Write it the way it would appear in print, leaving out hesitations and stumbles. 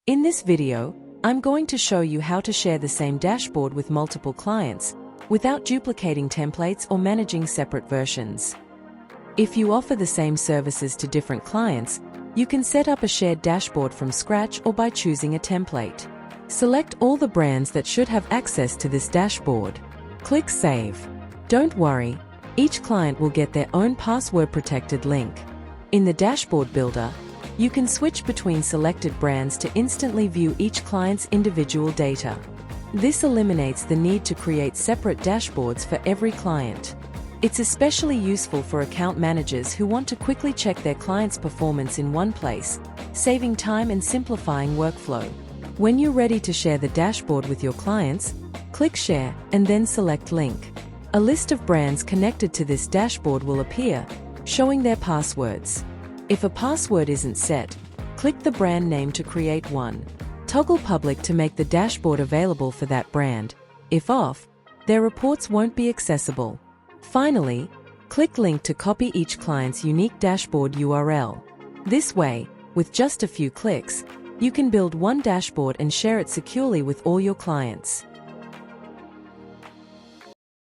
In this video, I'm going to show you how to share the same dashboard with multiple clients without duplicating templates or managing separate versions. If you offer the same services to different clients, you can set up a shared dashboard from scratch or by choosing a template. Select all the brands that should have access to this dashboard. Click Save. Don't worry, each client will get their own password-protected link. In the Dashboard Builder, you can switch between selected brands to instantly view each client's individual data. This eliminates the need to create separate dashboards for every client. It's especially useful for account managers who want to quickly check their clients' performance in one place, saving time and simplifying workflow. When you're ready to share the dashboard with your clients, click Share and then select Link. A list of brands connected to this dashboard will appear, showing their passwords. If a password isn't set, click the brand name to create one. Toggle Public to make the dashboard available for that brand. If off, their reports won't be accessible. Finally, click Link to copy each client's unique dashboard URL. This way, with just a few clicks, you can build one dashboard and share it securely with all your clients.